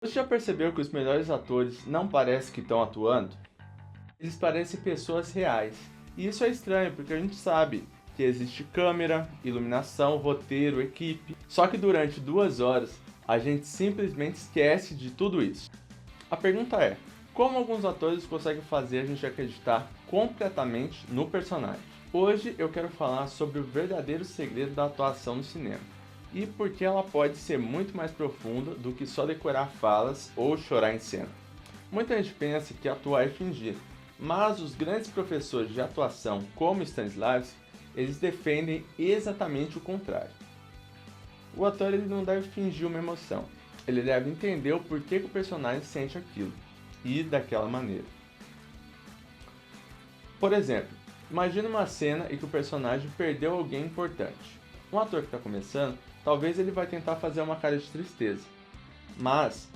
Você já percebeu que os melhores atores não parecem que estão atuando? Eles parecem pessoas reais. E isso é estranho, porque a gente sabe que existe câmera, iluminação, roteiro, equipe. Só que durante 2 horas, a gente simplesmente esquece de tudo isso. A pergunta é, como alguns atores conseguem fazer a gente acreditar completamente no personagem? Hoje eu quero falar sobre o verdadeiro segredo da atuação no cinema e por que ela pode ser muito mais profunda do que só decorar falas ou chorar em cena. Muita gente pensa que atuar é fingir, mas os grandes professores de atuação, como Stanislavski, eles defendem exatamente o contrário. O ator ele não deve fingir uma emoção, ele deve entender o porquê que o personagem sente aquilo, e daquela maneira. Por exemplo, imagine uma cena em que o personagem perdeu alguém importante. Um ator que está começando, talvez ele vai tentar fazer uma cara de tristeza, mas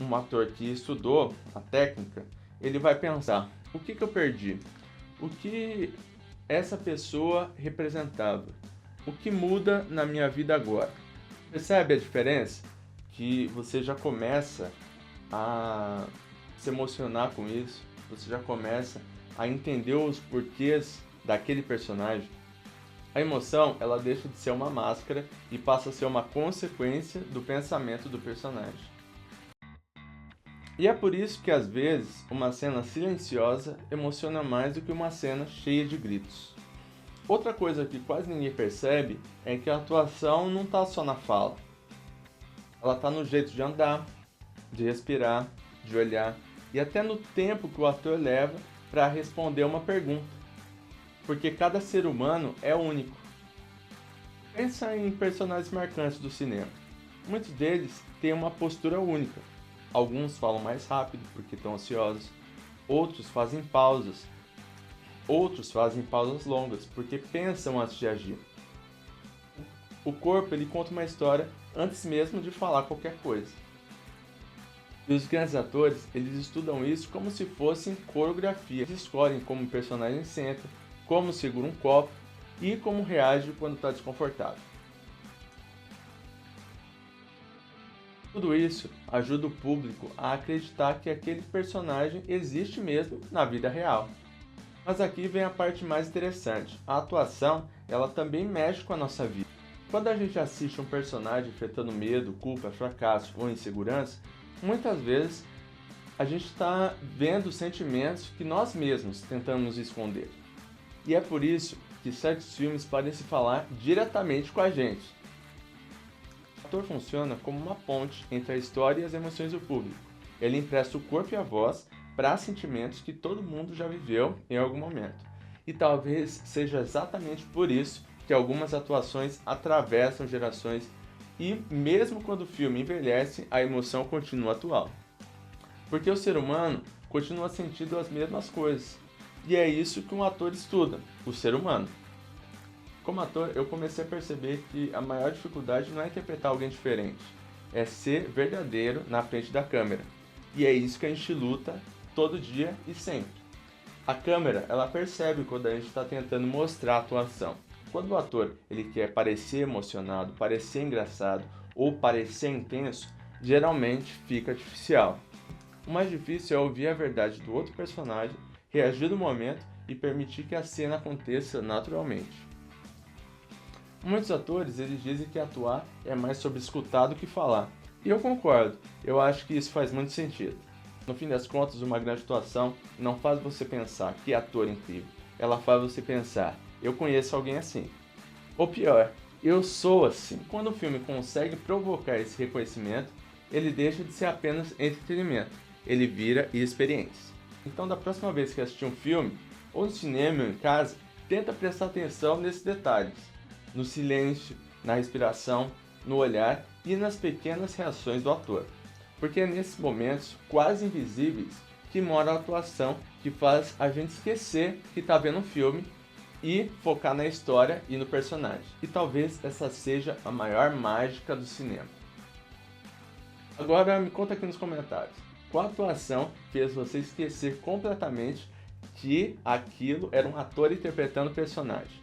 um ator que estudou a técnica, ele vai pensar, o que eu perdi? O que essa pessoa representava? O que muda na minha vida agora? Percebe a diferença? Que você já começa a se emocionar com isso, você já começa a entender os porquês daquele personagem. A emoção, ela deixa de ser uma máscara e passa a ser uma consequência do pensamento do personagem. E é por isso que às vezes uma cena silenciosa emociona mais do que uma cena cheia de gritos. Outra coisa que quase ninguém percebe é que a atuação não está só na fala. Ela está no jeito de andar, de respirar, de olhar e até no tempo que o ator leva para responder uma pergunta. Porque cada ser humano é único. Pensa em personagens marcantes do cinema. Muitos deles têm uma postura única. Alguns falam mais rápido porque estão ansiosos, outros fazem pausas longas porque pensam antes de agir. O corpo ele conta uma história antes mesmo de falar qualquer coisa. E os grandes atores, eles estudam isso como se fossem coreografia. Eles escolhem como o personagem senta, como segura um copo e como reage quando está desconfortável. Tudo isso ajuda o público a acreditar que aquele personagem existe mesmo na vida real. Mas aqui vem a parte mais interessante. A atuação, ela também mexe com a nossa vida. Quando a gente assiste um personagem enfrentando medo, culpa, fracasso ou insegurança, muitas vezes a gente está vendo sentimentos que nós mesmos tentamos esconder. E é por isso que certos filmes podem se falar diretamente com a gente. O ator funciona como uma ponte entre a história e as emoções do público. Ele empresta o corpo e a voz para sentimentos que todo mundo já viveu em algum momento. E talvez seja exatamente por isso que algumas atuações atravessam gerações e mesmo quando o filme envelhece, a emoção continua atual. Porque o ser humano continua sentindo as mesmas coisas. E é isso que um ator estuda, o ser humano. Como ator, eu comecei a perceber que a maior dificuldade não é interpretar alguém diferente, é ser verdadeiro na frente da câmera. E é isso que a gente luta todo dia e sempre. A câmera, ela percebe quando a gente está tentando mostrar a atuação. Quando o ator ele quer parecer emocionado, parecer engraçado ou parecer intenso, geralmente fica artificial. O mais difícil é ouvir a verdade do outro personagem, reagir no momento e permitir que a cena aconteça naturalmente. Muitos atores eles dizem que atuar é mais sobre escutar do que falar. E eu concordo, eu acho que isso faz muito sentido. No fim das contas, uma grande atuação não faz você pensar que ator incrível, ela faz você pensar, eu conheço alguém assim. Ou pior, eu sou assim. Quando o filme consegue provocar esse reconhecimento, ele deixa de ser apenas entretenimento, ele vira experiência. Então da próxima vez que assistir um filme, ou no cinema ou em casa, tenta prestar atenção nesses detalhes. No silêncio, na respiração, no olhar e nas pequenas reações do ator. Porque é nesses momentos quase invisíveis que mora a atuação que faz a gente esquecer que está vendo um filme e focar na história e no personagem. E talvez essa seja a maior mágica do cinema. Agora me conta aqui nos comentários, qual atuação fez você esquecer completamente que aquilo era um ator interpretando o personagem?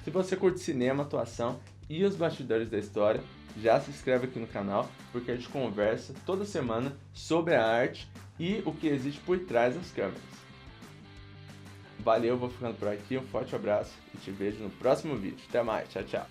Se você curte cinema, atuação e os bastidores da história, já se inscreve aqui no canal, porque a gente conversa toda semana sobre a arte e o que existe por trás das câmeras. Valeu, vou ficando por aqui, um forte abraço e te vejo no próximo vídeo. Até mais, tchau, tchau.